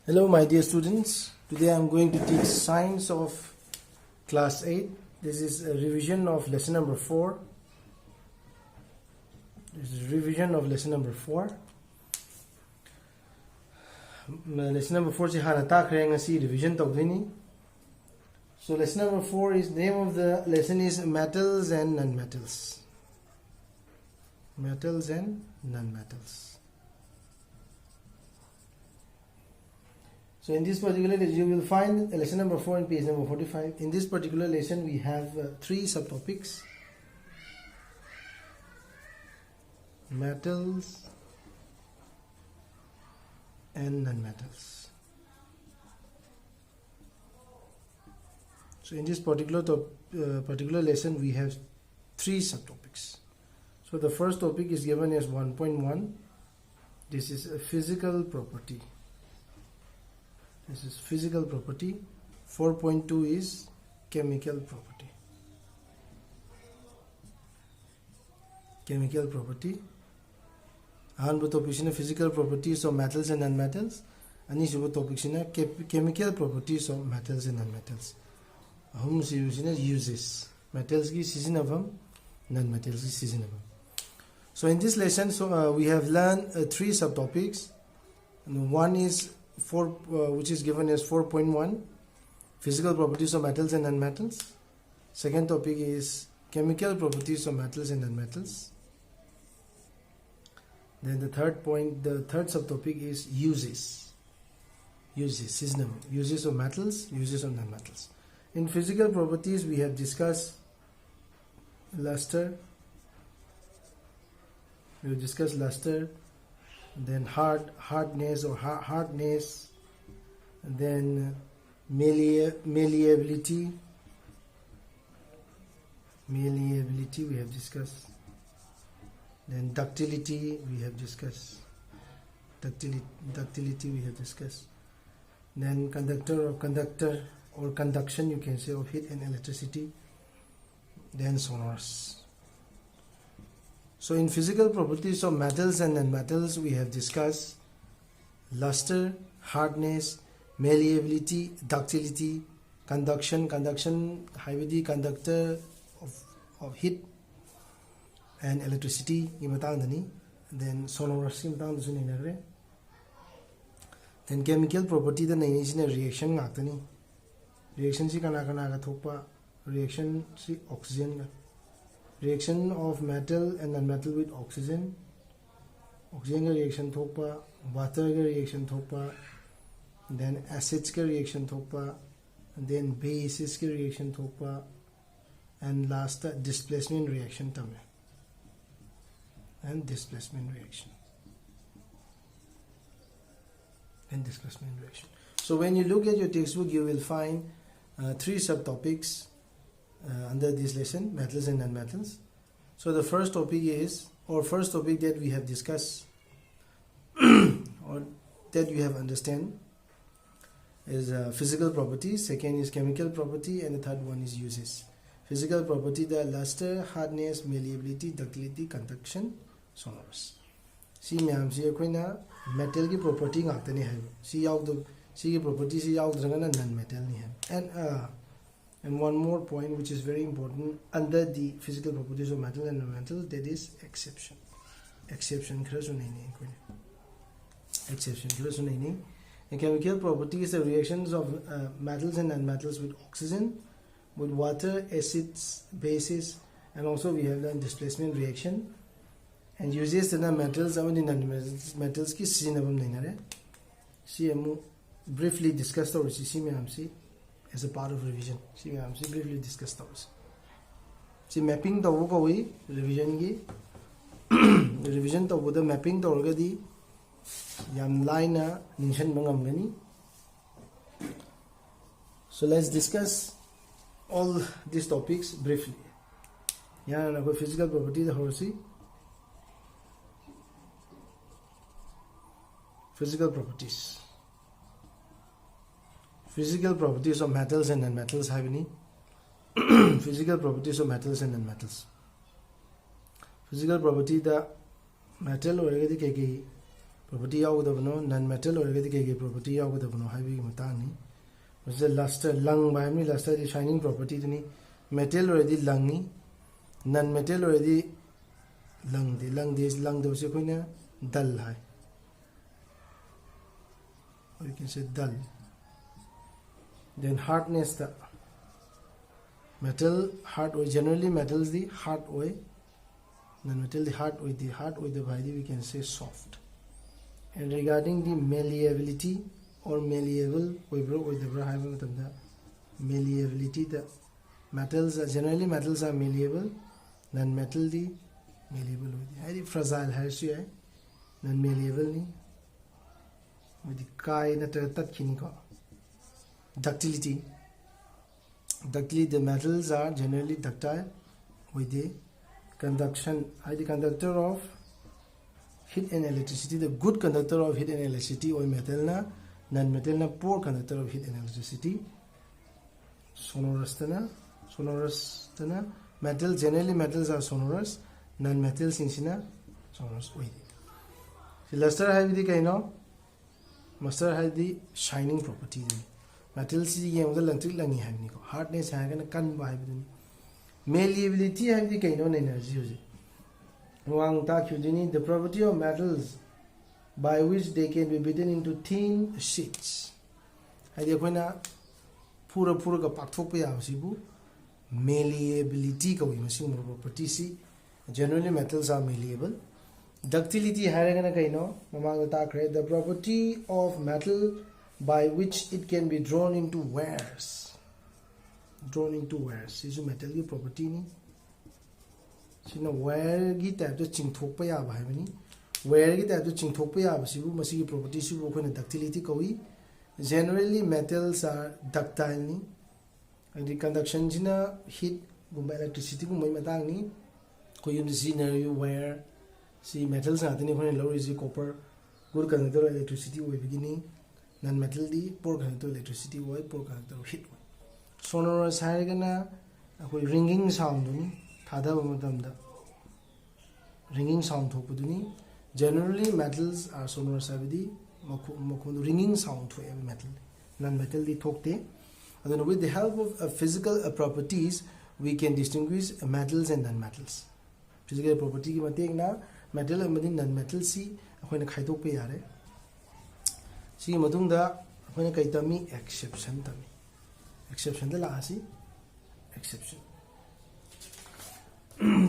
Hello my dear students, today I am going to teach science of class 8. This is a revision of lesson number 4. This is revision of lesson number 4. Lesson number 4 is hana takhre ngasi revision tawdini. So lesson number 4 is name of the lesson is metals and non-metals. Metals and non-metals. So in this particular lesson, you will find lesson number 4 on page number 45. In this particular lesson, we have 3 subtopics: metals and non-metals. So in this particular lesson, we have 3 subtopics. So the first topic is given as 1.1. This is a physical property. This is physical property. 4.2 is chemical property. Chemical property. Ahanba topic is physical properties of metals and non-metals. Anisuba topic is chemical properties of metals and non-metals. Ahum uses metals ki seasonabam, non-metals ki seasonabam. So in this lesson, we have learned 3 subtopics. One is which is given as 4.1, physical properties of metals and non-metals. Second topic is chemical properties of metals and non-metals. Then the third subtopic is uses, seasonal uses of metals, uses of non-metals. In physical properties, we have discussed luster. We have discussed luster. Then hardness, and then malleability we have discussed. Then ductility we have discussed. Ductility we have discussed. Then conductor or conduction, you can say, of heat and electricity. Then sonors. So in physical properties of metals and non-metals, we have discussed luster, hardness, malleability, ductility, conduction, hybrid conductor of heat and electricity. Then sonorous. Then chemical property, the reaction. Reaction si kana reaction si oxygen. Reaction of metal and non-metal with oxygen reaction thokpa, water reaction thokpa, then acids reaction thokpa, and then bases reaction thokpa, and last displacement reaction tame. And displacement reaction. So when you look at your textbook, you will find 3 subtopics under this lesson, metals and non-metals. So the first topic that we have discussed or that you have understand is physical properties. Second is chemical property, and the third one is uses. Physical property, the luster, hardness, malleability, ductility, conduction, sonorous. See ma'am, see akoina metal ki property ngakta hai. See ki property si non-metal ni hai. And one more point which is very important under the physical properties of metal and non-metal, that is exception. Exception. And chemical properties, the reactions of metals and non-metals with oxygen, with water, acids, bases, and also we have learned displacement reaction. And uses the metals and non-metals ki seasonabam nainare. See briefly discussed over see as a part of revision. See, I am briefly discussed those. See, mapping the way revision gi revision to the mapping to already yam line nishan mangam. So let's discuss all these topics briefly. Yeah, physical property the horsey. Physical properties. Physical properties of metals and non-metals have any? Physical properties of metals and non-metals. Physical property, the metal or property yaudabano non metal or the property yaudabano heavy matani was the luster lung by me luster the shining property to me metal already lungy non metal already lung this lung the sequina dull high, or you can say dull. Then hardness the metal hard or generally metals the hard way, non metal the hard with the body we can say soft. And regarding the malleability or malleable, malleability, the metals are generally metals are malleable, non-metal the malleable. Very fragile has you, non-malleable ni. With the kai na tat kiniko. Ductility. Ductility, the metals are generally ductile with the conduction. The conductor of heat and electricity, the good conductor of heat and electricity or metal na, non-metal na poor conductor of heat and electricity. Sonorous tana, metal generally metals are sonorous, non-metals insina sonorous. So luster have the kaino, luster have the shining property. Metals is the electric langi have niko, hardness have a can by malleability have the kaino energy. The property of metals by which they can be beaten into thin sheets. Malleability property. Generally metals are malleable. Ductility the property of metal by which it can be drawn into wears. This is metal property. Where get type to ching thokpa ya ba habani where get type to ching thokpa ya ba sibu masigi property sibu ko na ductility kawi. Generally metals are ductile ni and the conduction jina heat gumba electricity gumba matang ni ko yun scenario where see metals atini ko low is copper good conductor electricity we beginning non metal di poor conductor electricity we poor conductor heat. Sonorous harigana ko ringing sound ni ringing sound generally metals are sonorous ringing sound to every metal non-metal then with the help of physical properties we can distinguish metals and non-metals. Physical property metal and non-metal see exception the last exception.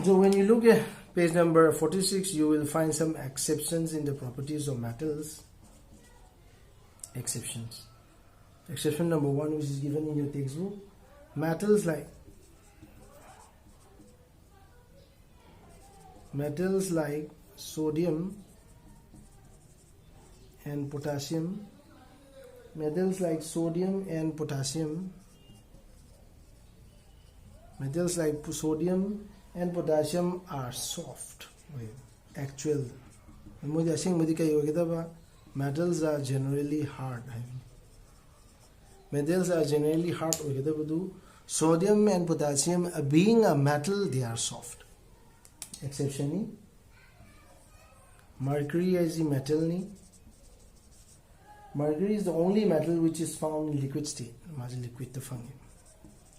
So when you look at page number 46, you will find some exceptions in the properties of metals. Exceptions. Exception number 1, which is given in your textbook. Metals like sodium and potassium. Metals like sodium and potassium. Metals like sodium and potassium are soft. Actual. Metals are generally hard. Metals are generally hard. Sodium and potassium, being a metal, they are soft. Exception. Mercury is a metal. Mercury is the only metal which is found in liquid state.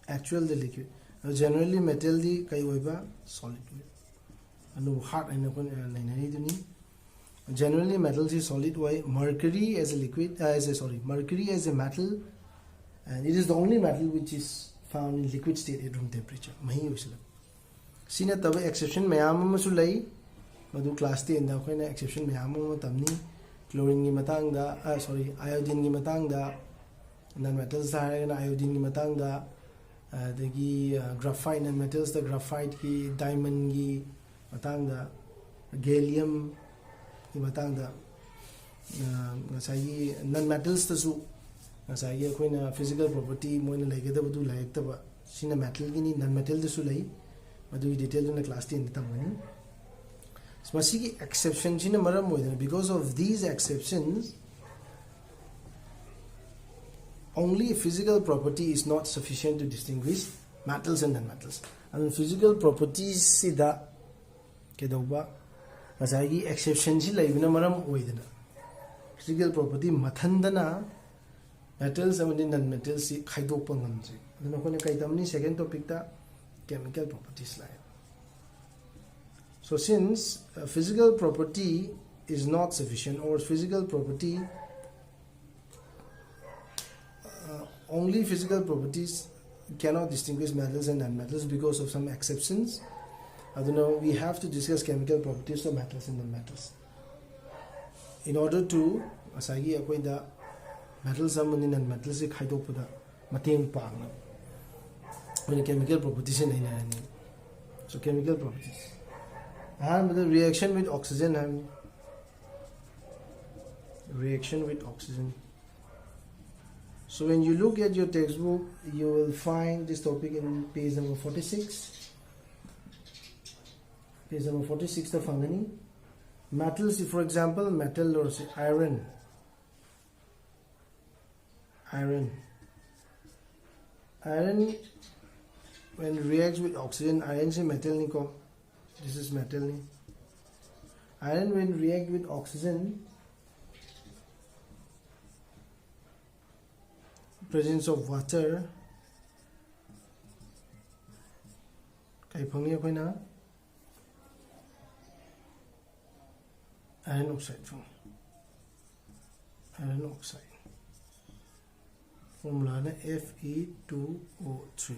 Actual the liquid. Generally metal di kai oiba solid hard generally metals is solid way. Mercury as a liquid mercury as a metal, and it is the only metal which is found in liquid state at room temperature. Sina taba exception mayam masulai madu class 10 da koina exception mayam tamni chlorine gi matang da iodine gi matang da non metals iodine gi matang da graphite and metals the graphite ki diamond ki matang da gallium ki matang da ngasai non metals tasu ngasai koina physical property moina laigedabadu laiktaba sina metal gi ni non metal tasu lai madu detail in class 10 tamani smasi exception china maram moidana. Because of these exceptions only physical property is not sufficient to distinguish metals and non-metals. And physical properties sida kedauba asagi exception ji laibina maram oidana. physical property mathandana metals and non-metals si khaidokpa ngamjri aduna khone kai tamni second topic ta chemical properties lai. So since physical property is not sufficient, or physical property only physical properties cannot distinguish metals and non-metals because of some exceptions, aduna we have to discuss chemical properties of metals and non-metals in order to asagi akoida metals and non-metals se khaidokpada mateng pangna when chemical properties in any. So chemical properties and the reaction with oxygen and reaction with oxygen. So when you look at your textbook, you will find this topic in page number 46. Page number 46 the fangani metals, for example metal or say iron when reacts with oxygen, iron is metal ni ko, this is metal ni. Iron when react with oxygen, presence of water, kai phangni akhoi na iron oxide from iron oxide formula na Fe2O3.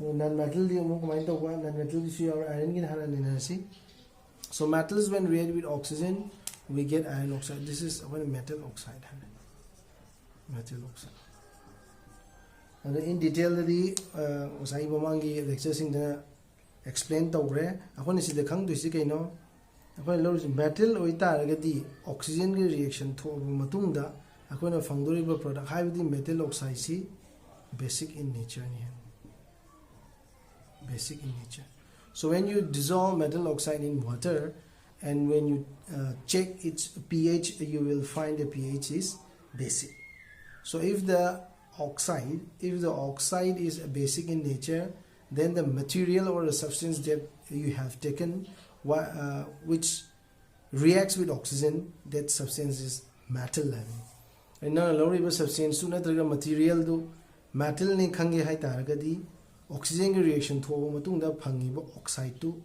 Non-metal di mo kumain to ba non-metal di our iron kin hana nina si. So metals when react with oxygen we get iron oxide. This is one metal oxide. Metal oxide. And in detail the usai bamangi lecture sing the explain tawre akon si de khang duisi kaino akon lo metal oi taragadi oxygen ki reaction tho matungda akona phangdori ba product haibdi metal oxide si basic in nature ni. Basic in nature. So when you dissolve metal oxide in water and when you check its pH, you will find the pH is basic. So if the oxide is basic in nature, then the material or the substance that you have taken which reacts with oxygen, that substance is metal level. And now lower substance to material do metal ni khange hai taragadi oxygen reaction thoba matungda phangiba oxide to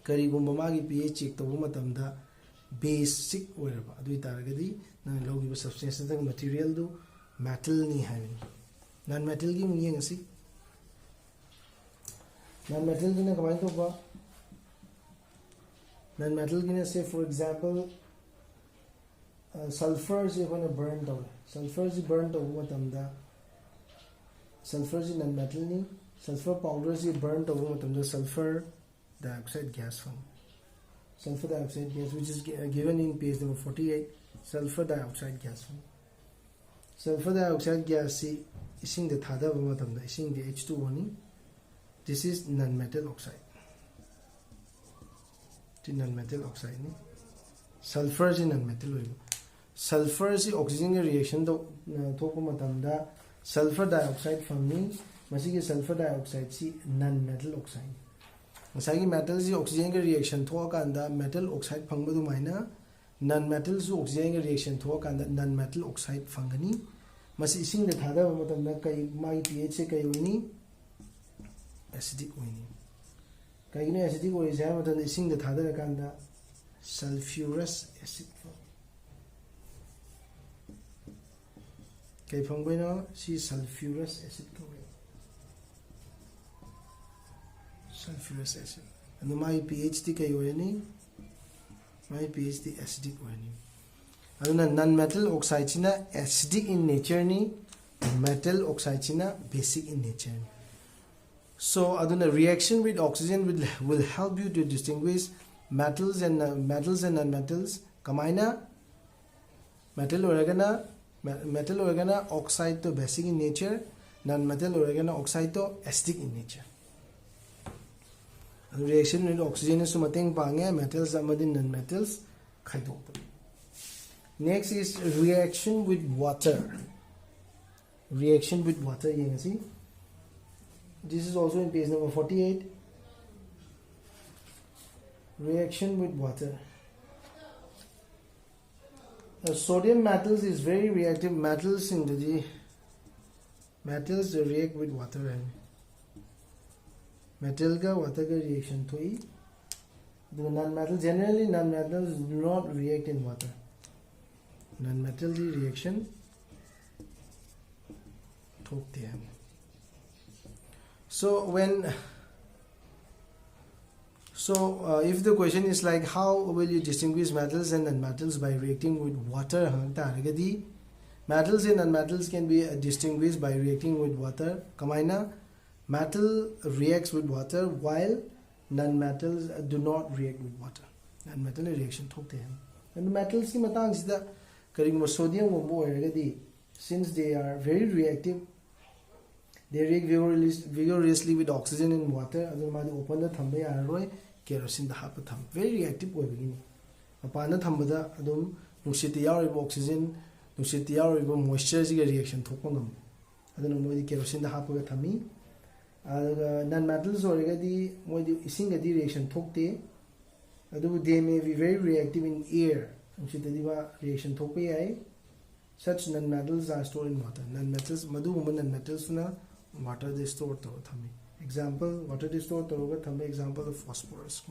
karigumba magi pH check toba matamda basic oiraba adu taragadi na logiba substance the material do metal ni having non metal gi muyeng asi non metal gi na kamai to ba non metal gi na say for example sulfur is going to burn down. Sulfur is burned over matamda sulfur is non metal ni. Sulfur powder is burnt over the sulfur dioxide gas form. Sulfur dioxide gas, which is given in page number 48. Sulfur dioxide gas form. Sulfur dioxide gas is in the thada is in the H2O. This is non-metal oxide. The non-metal oxide. Sulfur is non-metal. Sulfur is oxygen reaction. Sulfur dioxide from me. Masigi sulfur dioxide si non-metal oxide. Masagi metal si oxygen reaction thoka anda metal oxide phangba maina non-metal su oxygen reaction thoka anda non-metal oxide phangani. Masi ising de thada matamda kai mai pH se kai oini acidic oini. Kai ne acidic oi ja matamda ising de thada kanda sulfurous acid. Kai phangba no si sulfurous acid ko. Sulfurous acid. And my pH di kayo yani, my pH di acidic yani. Aduna non-metal oxide china acidic in nature ni, metal oxide china basic in nature. So aduna reaction with oxygen will help you to distinguish metals and non-metals. Kamaina metal organa oxide to basic in nature, non-metal organa oxide to acidic in nature. Reaction with oxygen is mateng pange metals amadin non-metals khaidokpa. Next is reaction with water. Reaction with water, you can see. This is also in page number 48. reaction with water. Sodium metals is very reactive. Metals in the metals react with water and metal ka water ka reaction thoi. The non-metals, generally non-metals do not react in water. Non-metal reaction thokte hain. So if the question is like how will you distinguish metals and non-metals by reacting with water, metals and non-metals can be distinguished by reacting with water. Kamaina metal reacts with water while non-metals do not react with water. Non-metal reaction thokte hain. And metals ki matang sida karingma sodium gumbo oiragadi, since they are very reactive, they react vigorously with oxygen and water. Adu madi open the thambe yaroi kerosene da hapa tham. Very reactive oi begini. Apana thambada adum nusit yauriba oxygen, nusit yauriba moisture siga reaction thokpa ngam. Aduna modi kerosene da hapa ga thami. Non-metals oiragadi modi ising gadi reaction thokte. Adu they may be very reactive in air. Nusit diba reaction thokpa yai. Such non-metals are stored in water. Non-metals madu non-metals na water they store to thami. Example, water they store to thami. Example of phosphorus.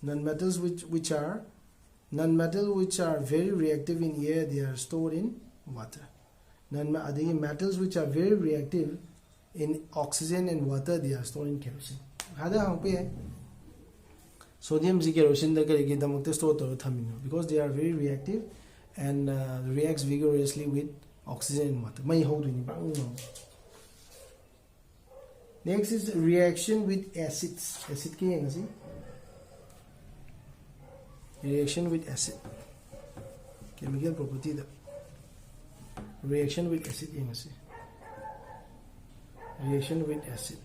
Non-metals which are very reactive in air, they are stored in water. Metals which are very reactive in oxygen and water, they are stored in kerosene. Hada hangpe sodium ji kerosene da kare ki damakte store to thami because they are very reactive and reacts vigorously with oxygen and water. Mai how do you next is reaction with acids. Acid ki hai ngasi? Reaction with acid. Chemical property da. Reaction with acid hai ngasi. Reaction with acid.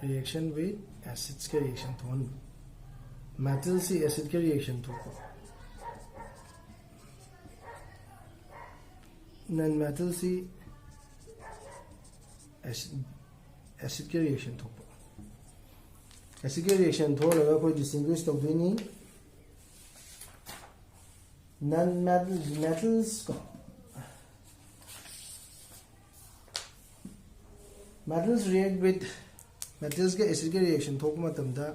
Reaction with acids ka reaction thon. Metal se acid ka reaction thon. Non-metal se acid के reaction थोपो. acid के reaction थो लगा कोई distinguish तो भी नहीं. Non-metals को metals react with metals के acid के reaction थोपो मतलब दा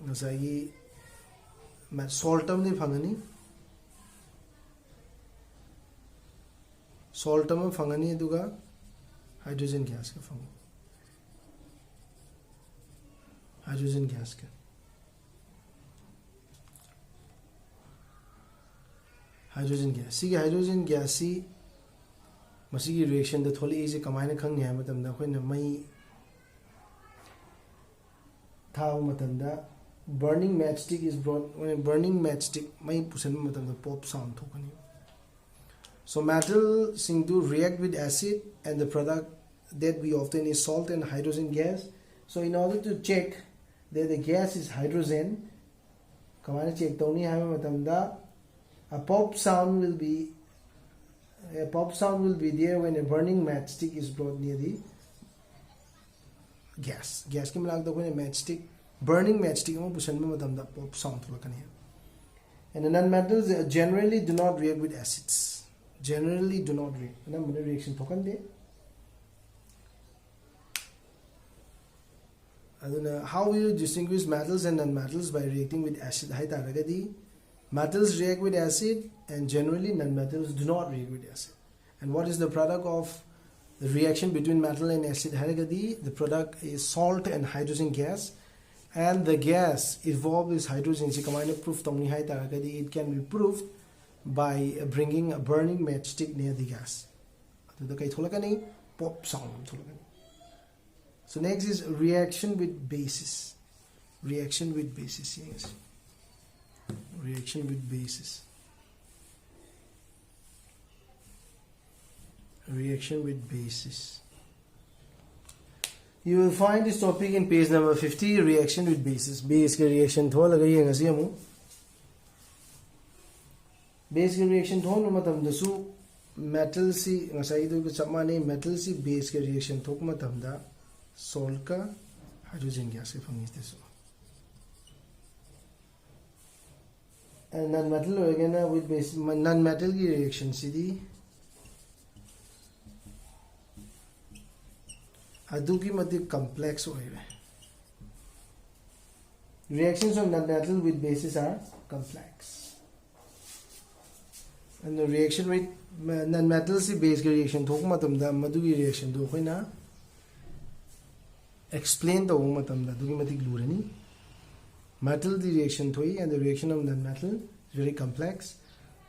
नसाई saltum नहीं फंगनी. Saltum फंगनी दुगा hydrogen gas ka fango. Hydrogen gas ka. Hydrogen gas. See hydrogen gas si masigi reaction da tholi easy kamaina khang ne matam da khoi na mai thaw matam da burning matchstick is brought. When burning matchstick mai pusan matam da pop sound thokani. So metal sing to react with acid and the product that we obtain is salt and hydrogen gas. So in order to check that the gas is hydrogen, kamana check tawni hai matamda a pop sound will be there when a burning matchstick is brought near the gas. Gas ki malag da koi matchstick burning matchstick mo pusan matamda pop sound thulakani. And the non-metals generally do not react with acids. Generally do not react. Na mune reaction thokan de. Aduna how will you distinguish metals and non-metals by reacting with acid? Hai taragadi metals react with acid and generally non-metals do not react with acid. And what is the product of the reaction between metal and acid? Haragadi, the product is salt and hydrogen gas, and the gas involved is hydrogen. Si kamana proof tawni hai taragadi, it can be proved by bringing a burning matchstick near the gas. Pop sound. So next is reaction with bases. Reaction with bases. Yes. Reaction with bases. Reaction with bases. You will find this topic in page number 50. Reaction with bases. Base ke reaction thola gayi ngasi amu. Base के reaction थोन मतलब दसु metal C ngасai do के चमा ने metal सी base के reaction थोक मतलब दा salt का hydrogen gas ke phang is and non-metal again with base non-metal ki reaction cd aduki mati complex hoye reactions of non-metal with bases are complex and the reaction with non-metal si base ki reaction thok matamda madugi reaction do khoina explain the matamda dugi mati glurani metal the reaction thoi and the reaction of non-metal is very complex.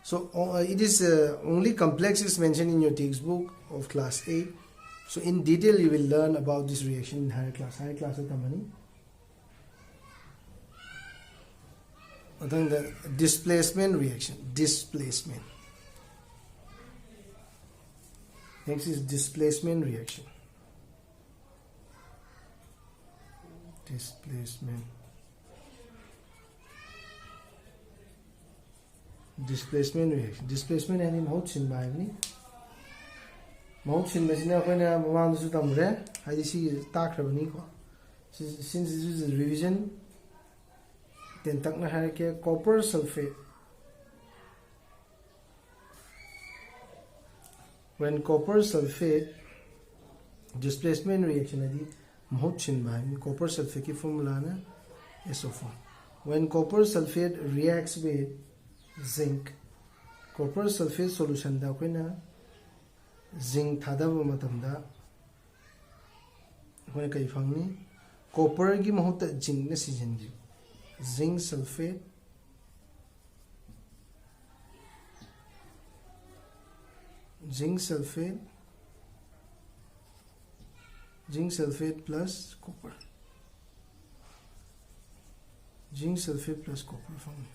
So it is only complex is mentioned in your textbook of class 8. So in detail you will learn about this reaction in higher class. Higher class is the displacement reaction. Displacement. Next is displacement reaction. Displacement. Displacement reaction. Displacement and बहुत सिन बाइबनी बहुत सिन में सिना कोई ना मांग दूसरा तमरे Heidi सी ताक रबनी को since this is a revision then तक ना है कि copper sulfate when copper sulfate displacement reaction है दी बहुत सिन बाइबनी copper sulfate की formula ना SO4 when copper sulfate reacts with zinc copper sulfate solution da koina zinc thadaba matamda koina kai phangni copper gi mahut zinc na sijanji zinc sulfate plus copper zinc sulfate plus copper phangni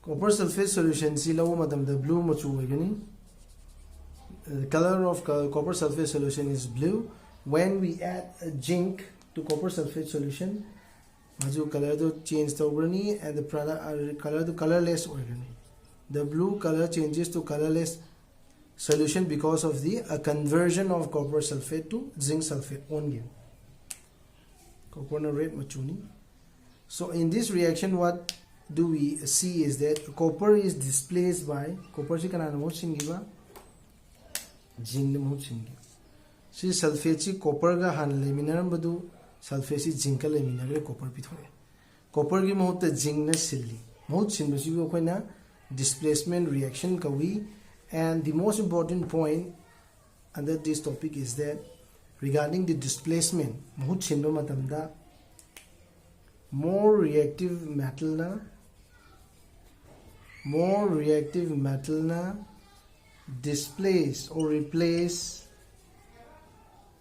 copper sulfate solution si law madam the blue machu hoigani the color of copper sulfate solution is blue when we add zinc to copper sulfate solution maju color do change tograni and the product color to colorless hoigani the blue color changes to colorless solution because of the conversion of copper sulfate to zinc sulfate only copper red machuni. So in this reaction what do we see is that copper is displaced by copper si kana mo singiba zinc mo singi si sulfate si copper ga han laminar badu sulfate si zinc ka laminar copper pithore copper gi mo ta zinc na silli mo sin si ko na displacement reaction kawi. And the most important point under this topic is that regarding the displacement mo sin ba matamda more reactive metal na displace or replace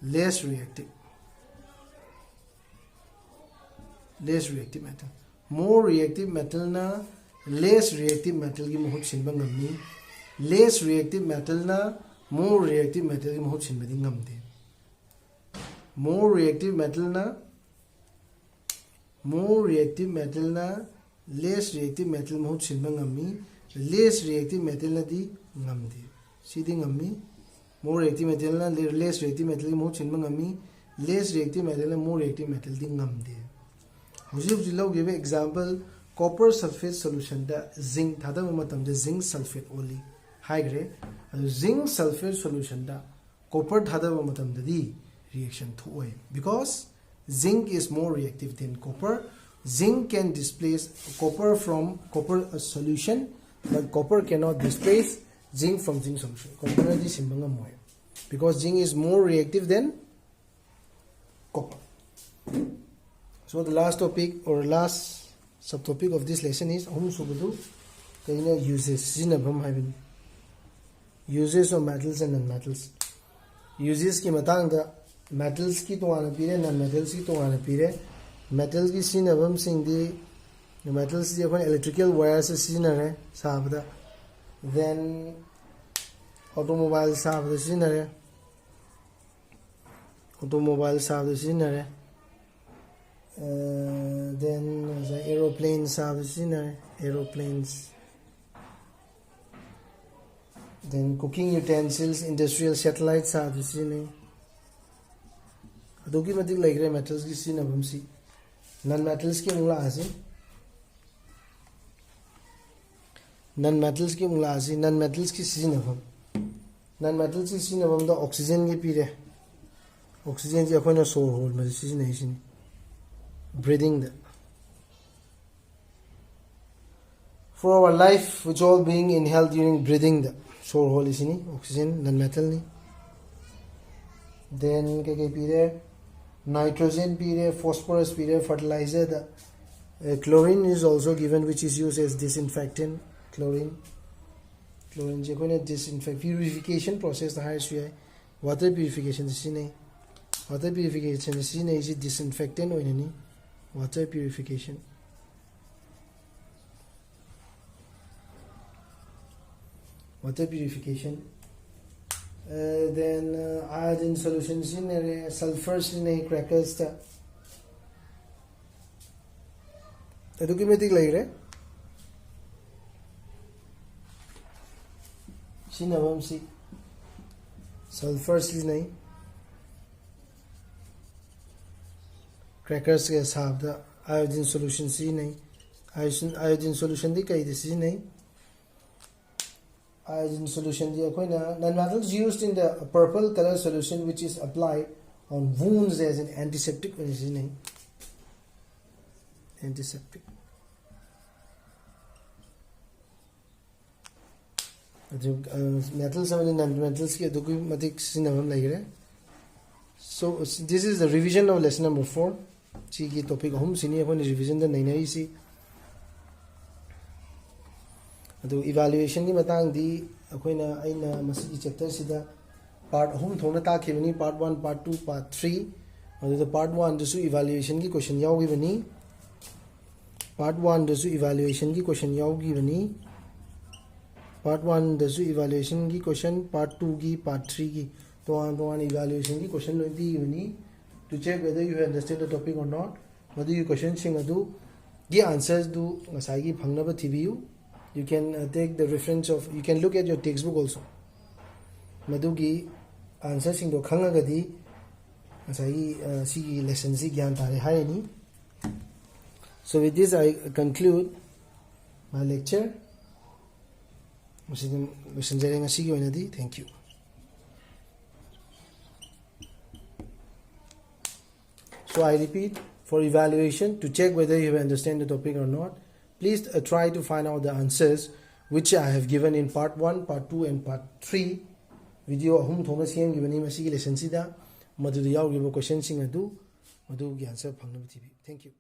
less reactive metal. More reactive metal na less reactive metal ki mahut sinba ngamni less reactive metal na more reactive metal ki mahut sinba di ngamde more reactive metal na less reactive metal mahut sinba ngammi less reactive metal na di ngamde sidi ngammi more reactive metal na less reactive metal ki mahut sinba ngammi less reactive metal na more reactive metal di ngamde hujib jilau give example copper sulfate solution da zinc thada matam da zinc sulfate only high grade zinc sulfate solution da copper thada matam da di reaction thoy because zinc is more reactive than copper. Zinc can displace copper from copper solution, but copper cannot displace zinc from zinc solution. Copper is because zinc is more reactive than copper. So the last topic or last subtopic of this lesson is uses of metals and non-metals. Uses ki matang da metals ki tongana pire non-metals ki tongana pire metals ki sinabam sing di metals di electrical wires sinare sabda then automobile sabda sinare then aeroplanes sabda sinare aeroplanes then cooking utensils industrial satellites sabda sinare ꯑꯗꯨꯒꯤ ꯃꯇꯤꯛ ꯂꯩꯈ꯭ꯔꯦ ꯃꯦꯇꯜꯁꯀꯤ ꯁꯤꯖꯤꯟꯅꯐꯝꯁꯤ ꯅꯟ ꯃꯦꯇꯜꯁꯀꯤ ꯑꯃꯨꯛ ꯂꯥꯛꯑꯁꯤ ꯅꯟ ꯃꯦꯇꯜꯁꯀꯤ ꯑꯃꯨꯛ ꯂꯥꯛꯑꯁꯤ ꯅꯟ ꯃꯦꯇꯜꯁꯀꯤ ꯁꯤꯖꯤꯟꯅꯐꯝ ꯅꯟ ꯃꯦꯇꯜꯁꯀꯤ ꯁꯤꯖꯤꯟꯅꯐꯝꯗ ꯑꯣꯛꯁꯤꯖꯦꯟꯒꯤ ꯄꯤꯔꯦ ꯑꯣꯛꯁꯤꯖꯦꯟꯁꯤ ꯑꯩꯈꯣꯏꯅ ꯁꯣꯔ ꯍꯣꯟꯕꯗ ꯁꯤꯖꯤꯟꯅꯩꯁꯤꯅꯤ breathing for our life which all being inhaled during breathing the sore hole is ini oxygen non metal ni then ke pire nitrogen pire phosphorus pire fertilizer the chlorine is also given which is used as disinfectant chlorine je koi disinfect purification process the highest way water purification is ini water purification is ini is disinfectant or any water purification then iodine solutions in sulfurs in crackers documentic like re sinabam si sulfurs is nahi crackers ke sahab da iodine solution si nahi iodine solution di kai de si nahi iodine solution the non-metals used in the purple color solution which is applied on wounds as an antiseptic antiseptic metals and non-metals ki documentic sinabam lagre so this is the revision of lesson number 4 chi ki topic hum sini apon revision da nainai si adu evaluation ki matang di akoina aina masigi chapter sida part hum thona ta khibani part 1 part 2 part 3 adu the part 1 dasu evaluation ki question yawgi bani part 1 dasu evaluation ki question yawgi bani part 1 dasu evaluation ki question part 2 ki part 3 ki to an evaluation ki question lo di bani to check whether you understand the topic or not whether you question sing adu the answers do ngasai gi phangna ba thibiu you can take the reference of you can look at your textbook also madugi answer sing do khanga gadi asai si lesson si gyan tare hai ni so with this I conclude my lecture musidum messenger ngasi gi onadi thank you so I repeat for evaluation to check whether you understand the topic or not please try to find out the answers which I have given in part 1, part 2 and part 3 video hum thona sem giveni masi lesson sida madu yaw gibo question sing adu madu gi answer phangna thibi thank you